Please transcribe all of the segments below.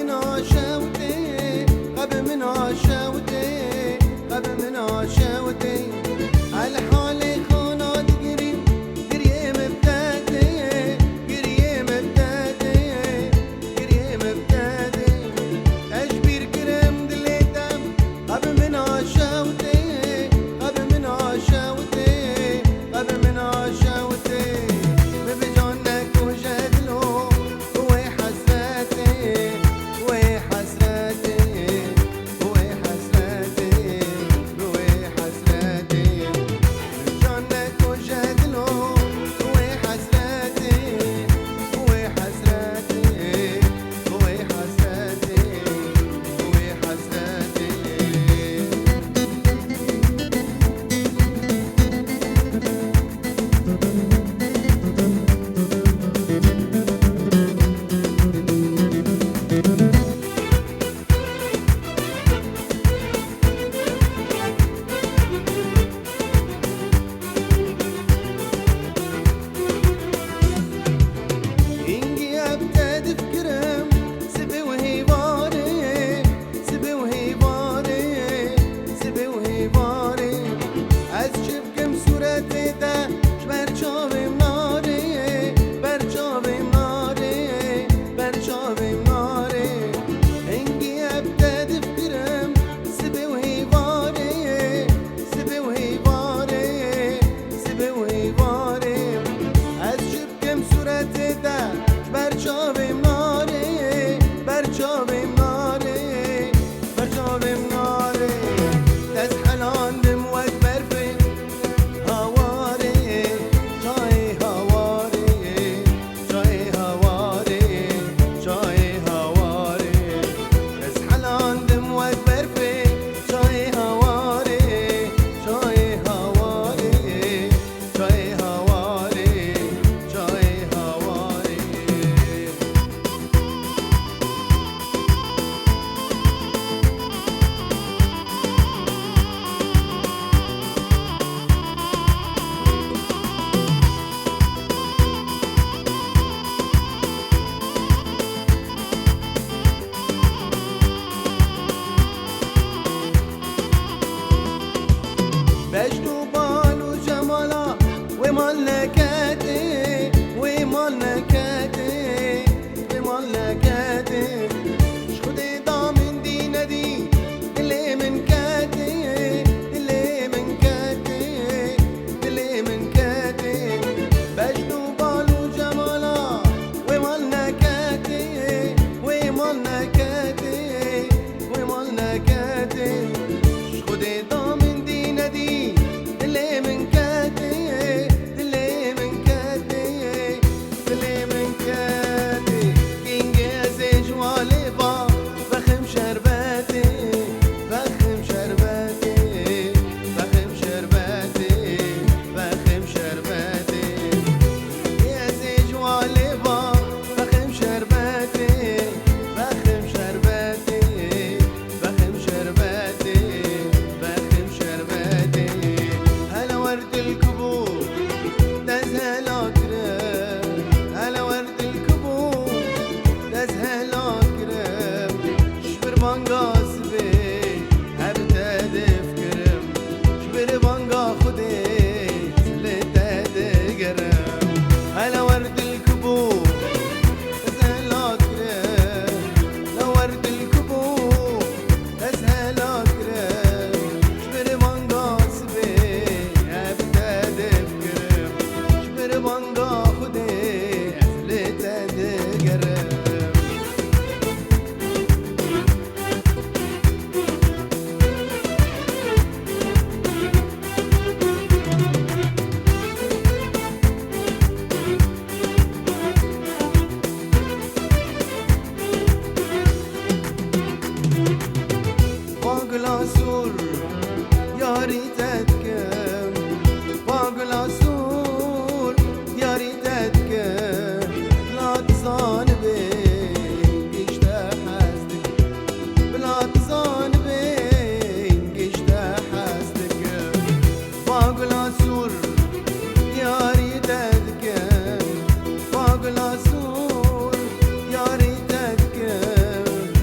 من عشاوتي قبل من عشاوتي قبل من عشاوتي على حالي خانات قريب قريم بتاتي قريم بتاتي قريم بتاتي أجبير كرم دليتم قبل من عشاوتي قبل من عشاوتي قبل من عشاوتي ببجانك وجدلو وي حسراتي وي حسراتي وي حسراتي وي حسراتي ببجانك وجدلو وي حسراتي وي حسراتي وي حسراتي وي حسراتي إنجي أبتدي فكرم سبي وهي باري سبي وهي باري سبي وهي باري أشوف كم صورتي ده برچاوی مناری برچاوی مناری برچاوی مناری إنجي أبتدي فكرم سبي وهي باري سبي وهي باري سبي وهي باري أشوف كم صورتي ده برچاوی مناری برچاوی مناری برچاوی مناری تزحلاندم وقت برفی هواري جاي هواري جاي هواري جاي هواري تزحلاندم وقت برفي جاي هواري جاي هواري جاي هواري جاي هواري بجنو بالو جمالا وملكاتي وملكاتي وملكاتي شخدي ضامن دي ندي اللي من كاتي اللي من كاتي اللي من كاتي بجنو بالو جمالا وملكاتي وملكاتي وملكاتي شخدي ضامن دي ندي اللي من كاتي اللي من كاتي اللي من كاتي كينجازي جوالي با فخم شرباتي فخم شرباتي فخم شرباتي فخم شرباتي كينجازي جوالي با فخم شرباتي فخم شرباتي فخم شرباتي فخم شرباتي هلا ورد الكبور تزهل أكرم هلا ورد الكبور تزهل أكرم شبر بانقا سبي هبتاد فكرم شبر بانقا خدي سلتاد قرم هلا ورد الكبور تزهل أكرم لا ورد الكبور تزهل أكرم شبر بانقا سبي هبتاد فكرم شبر بانقا خدي سلتاد قرم فوق العصور يا ريت اتكم فوق العصور يا ريت اتكم لا تصان بين قشتا حاسدك بلا تصان بين قشتا حاسدك فوق العصور يا ريت اتكم فوق العصور يا ريت اتكم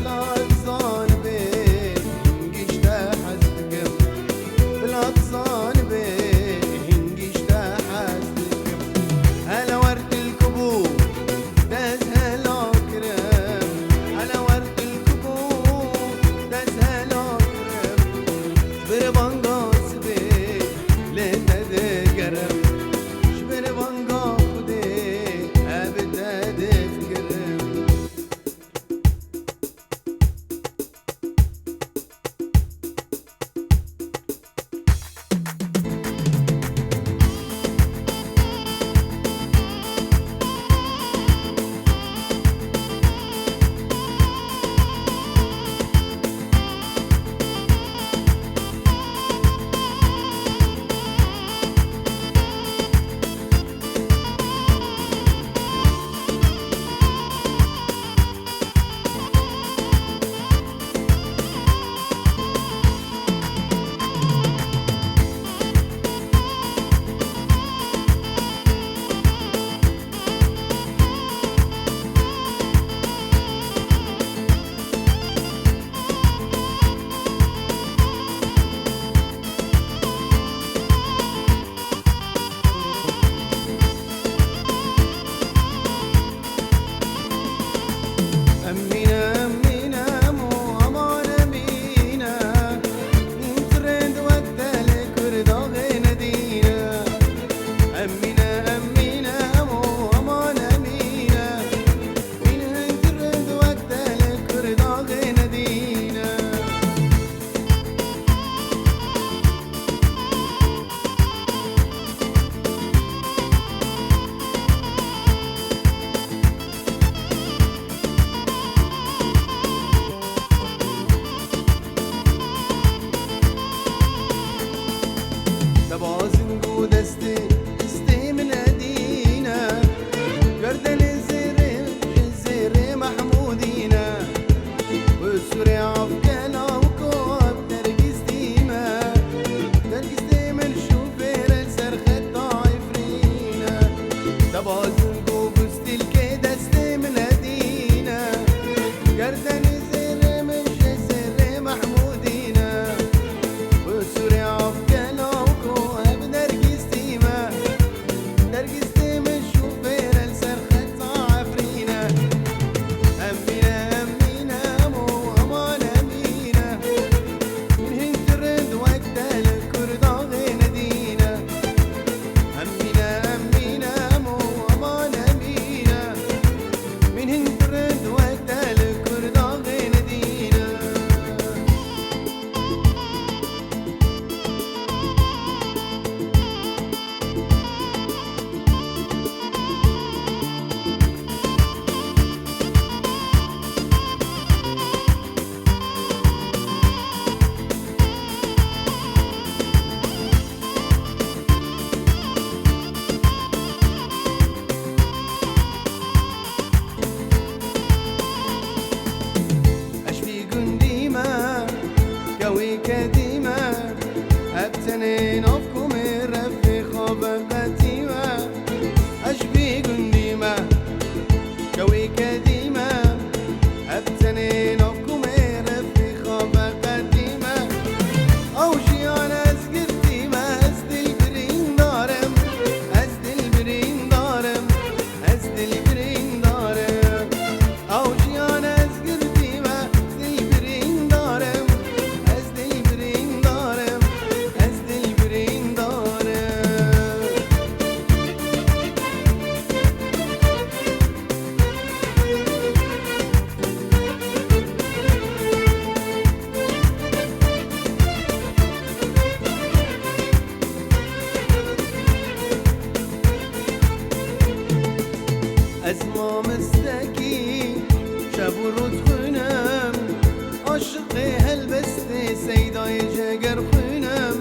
عاشقی هلبستی سیدای جگر خونم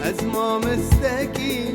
از ما مستکی